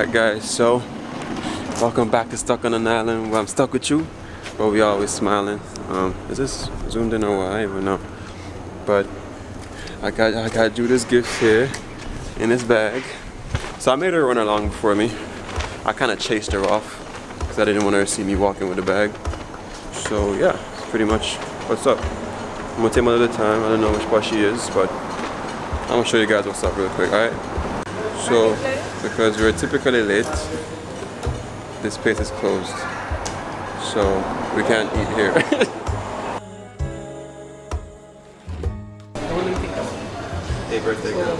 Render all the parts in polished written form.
Alright guys, so welcome back to Stuck on an Island where I'm stuck with you, but we always smiling. Is this zoomed in or what? I don't even know. But I got Judah's gifts here in his bag. So I made her run along before me. I kind of chased her off because I didn't want her to see me walking with the bag. So yeah, that's pretty much what's up. I'm gonna take my little time. I don't know which part she is, but I'm gonna show you guys what's up real quick, alright? So, because we're typically late, this place is closed. So, we can't eat here. Hey, birthday girl.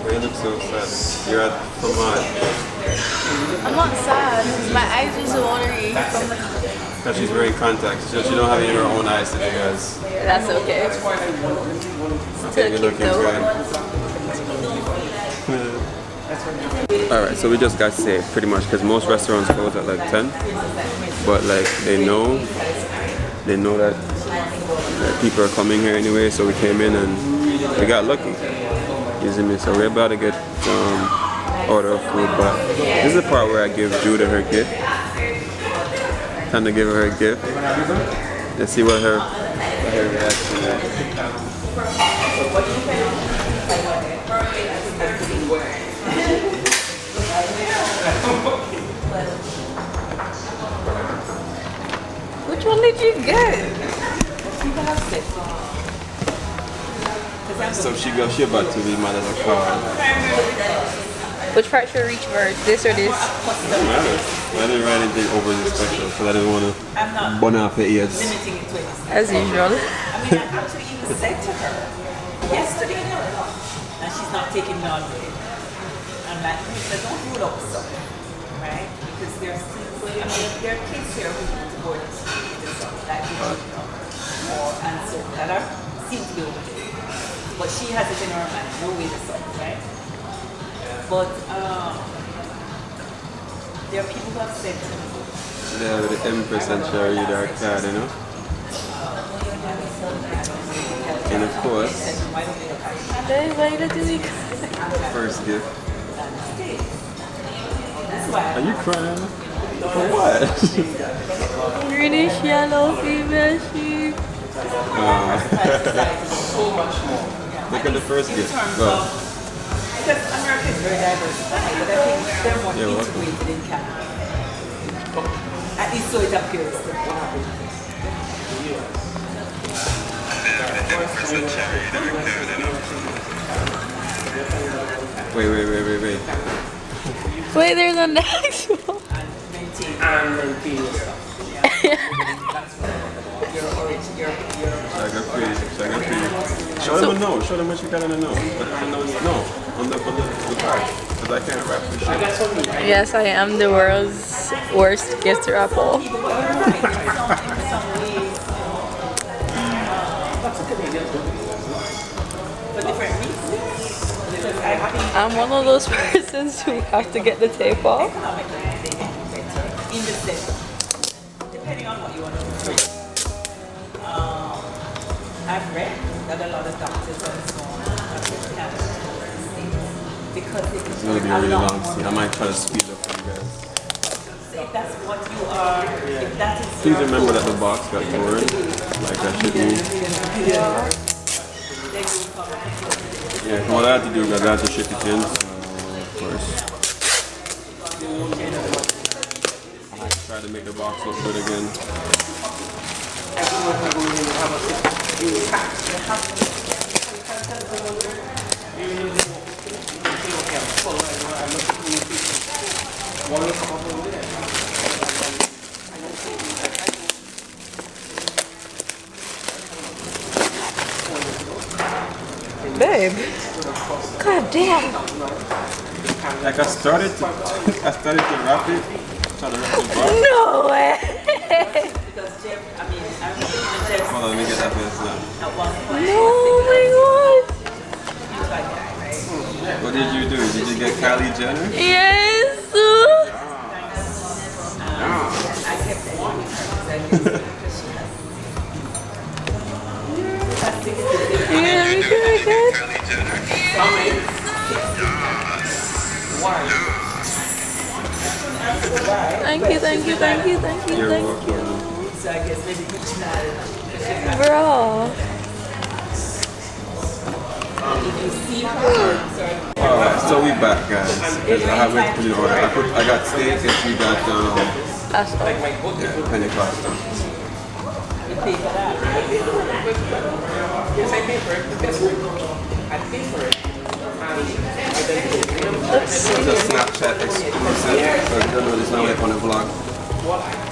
You look so sad. You're at Fromage. I'm not sad. My eyes are so watery from the contact. Because she's wearing contacts. So she don't have any of her own eyes today, guys. That's okay. Okay, you're looking good. Alright, so we just got saved pretty much because most restaurants close at like 10. But like they know that people are coming here anyway, so we came in and we got lucky. You see me? So we're about to get order of food, but this is the part where I give Judah her gift. Time to give her her gift. Let's see what her reaction is. Which one did you get? So she about to be my little card. Which part should reach first? This or this? I didn't write anything overly special because I didn't want to burn off her ears. As usual. I mean, I actually even said to her yesterday, and she's not taking me on with it. I'm like, don't rule up stuff, right? Because there's still, I mean, there are kids here who need to board and school and stuff that you know, and so that are seem to be over there. But she has it in her mind, no way to stuff, right? But there are people who have said to me, Yeah, with the Empress and Cherry Dark card, you know? And of course, first gift. Are you crying? For what? Greenish yellow female sheep. Look at the first gift. Go. because America is very diversified, but I think they're more integrated in Canada. At least so it appears. Wait. Wait, there's a next one. And maintain stuff. Show them a no. Show them what you got on the no. No, on the card. Because I can't wrap this shit. Yes, I am the world's worst gift wrapper. I'm one of those persons who have to get the tape off. In the sense, depending on what you want to do. I've read that a lot of doctors and so on because it's going to be a really long scene. I might try to speed up for you guys. If that's what you are, if that is please remember that the box got torn, like that should be. Yeah, what I had to do is I had to ship it in, so of course. I try to make the box look good again. Babe, god damn. Like I started to wrap it, try to wrap the box. No way. Hold on, let me get that first now. No, my god. What did you do? Did you get Kylie Jenner? Yes. Yeah, we could. Thank you, thank you, thank you, thank you, You're thank welcome. you. So I guess maybe each night. Bro. If you see her, Alright, so we back, guys. I went to put in order. I got steak and she got That's all. yeah, penny pasta. you pay for that. Yes, I pay for it. I pay for it. Let's see. It's a Snapchat exclusive. So you don't know this now we're on the vlog.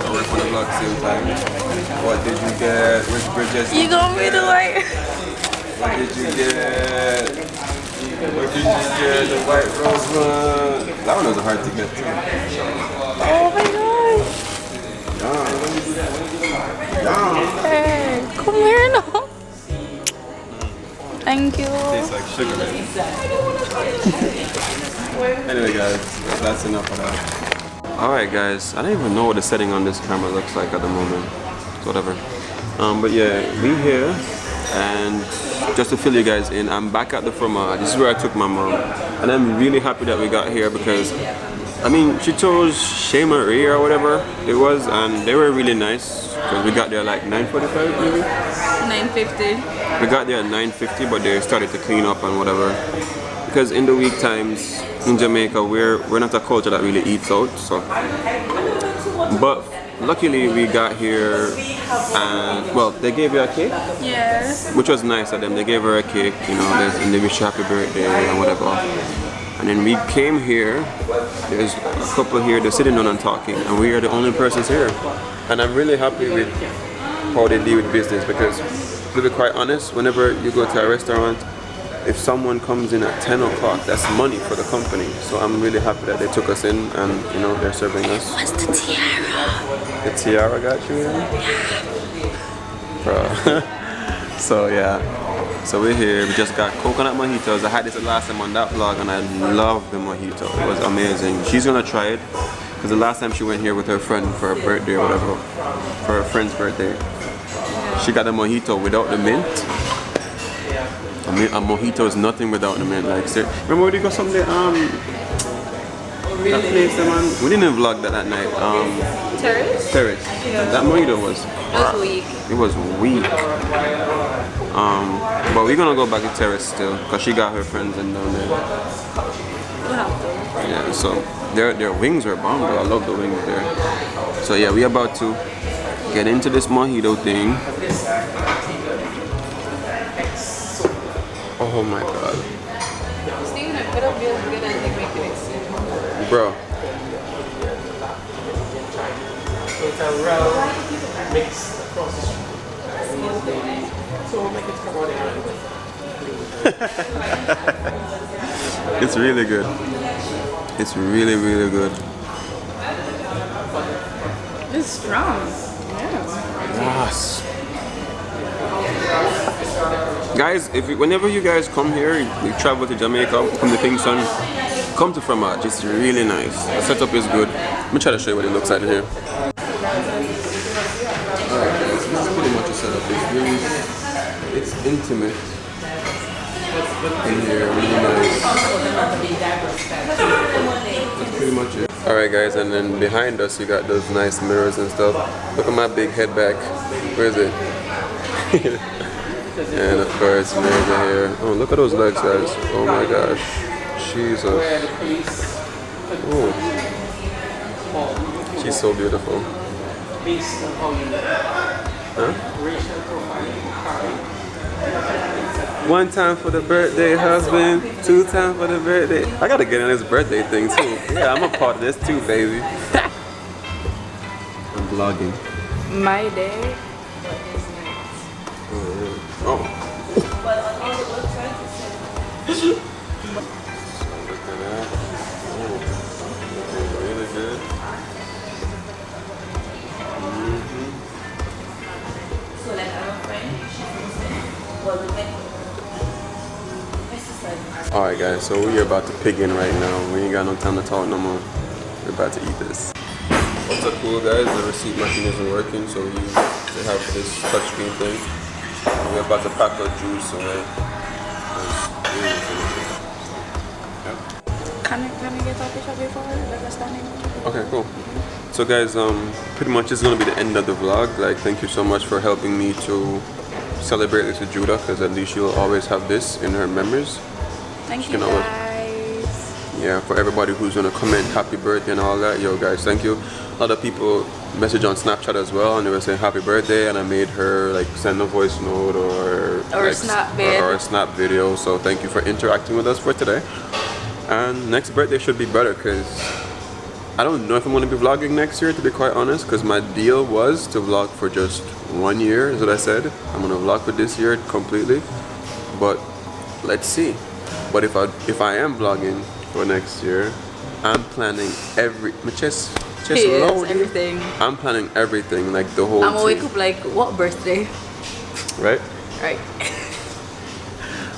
So we're on the vlog same time. What did you get? Which Bridget? You gonna be the white? What did you get? What did you get? The white rose one. That one was hard to get too. Oh my gosh. Yeah. Hey, come here now. Thank you. Tastes like sugar. Anyway guys, that's enough of that. Alright guys, I don't even know what the setting on this camera looks like at the moment. Whatever. But yeah, we here, and just to fill you guys in, I'm back at the fromage. This is where I took my mom, and I'm really happy that we got here because I mean, she chose Cee Marie or whatever it was, and they were really nice because we got there like 9:45 maybe. 950. We got there at 9:50, but they started to clean up and whatever. Because in the week times in Jamaica, we're not a culture that really eats out. So, but luckily we got here, and well, they gave you a cake, Yeah. which was nice of them. They gave her a cake, you know, and they wish her happy birthday and whatever. And then we came here. There's a couple here. They're sitting down and talking, and we are the only persons here. And I'm really happy with how they deal with business because, to be quite honest, whenever you go to a restaurant, if someone comes in at 10 o'clock, that's money for the company. So I'm really happy that they took us in and, you know, they're serving us. What's the tiara? The tiara got you in? Bro. So yeah. So we're here. We just got coconut mojitos. I had this the last time on that vlog and I love the mojito. It was amazing. She's gonna try it because the last time she went here with her friend for her birthday or whatever, for her friend's birthday, she got a mojito without the mint. I mean, a mojito is nothing without the mint. Like, remember when we go someday? That place, man. We didn't vlog that night. Terrace? Terrace. That mojito was. It was weak. It was weak. But we're gonna go back to Terrace still, cause she got her friends in down there. We'll have to. Yeah, so their wings are bomb, bro. I love the wings there. So yeah, we about to get into this mojito thing. Oh my god. Steven, it better be as good as they make it seem. Bro. So it's a round mix across the street. So we'll make it come out there. It's really good. It's really, really good. It's strong. Yes. Guys, whenever you guys come here, you travel to Jamaica, come to Kingston, come to Fromage. It's really nice. The setup is good. Let me try to show you what it looks like in here. Alright guys, this is pretty much a setup. It's intimate in here, really nice. That's pretty much it. Alright guys, and then behind us you got those nice mirrors and stuff. Look at my big head back. Where is it? And of course, mirrors are here. Oh, look at those legs, guys. Oh my gosh. Jesus. Oh. She's so beautiful. Huh? One time for the birthday husband, 2 times for the birthday. I gotta get on this birthday thing too. Yeah, I'm a part of this too, baby. I'm vlogging. My day. Oh. Look at that. Oh, looking really good. Alright guys, so we're about to pig in right now. We ain't got no time to talk no more. We're about to eat this. What's up cool guys, the receipt machine isn't working, so they have this touchscreen thing. We're about to pack our juice away. Can I get a picture before? Like a standing? Okay, cool. So guys, pretty much this is gonna be the end of the vlog. Like, thank you so much for helping me to celebrate this with Judah, because at least she'll always have this in her memories. Thank you guys. Yeah, for everybody who's gonna comment happy birthday and all that, yo guys, thank you. A lot of people message on Snapchat as well, and they were saying happy birthday, and I made her like send a voice note or a snap vid. or a snap video. So thank you for interacting with us for today. And next birthday should be better, because I don't know if I'm gonna be vlogging next year, to be quite honest, because my deal was to vlog for just 1 year, is what I said. I'm gonna vlog for this year completely, but let's see. But if I am vlogging for next year, I'm planning my chest loading. Everything. I'm planning everything, like the whole I'm gonna wake thing. up like, what birthday? Right? Right.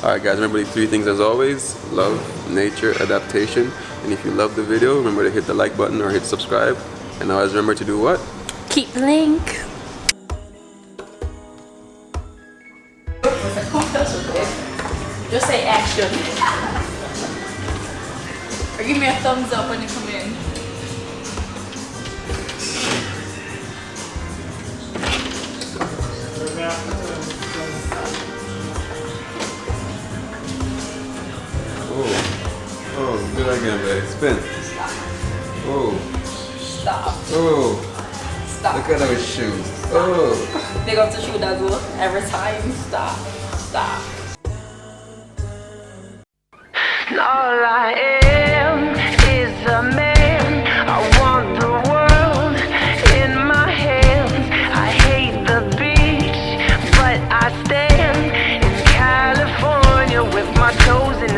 Alright guys, remember these 3 things as always: love, nature, adaptation. And if you love the video, remember to hit the like button or hit subscribe. And always remember to do what? Keep the link. Just say action. Or give me a thumbs up when you come in. Oh, do that again, babe. Spin. Oh. Stop. Oh. Stop. Look at those shoes. Oh. They got to shoot that goal every time. Stop. Stop. All I am is a man. I want the world in my hands. I hate the beach, but I stand in California with my toes in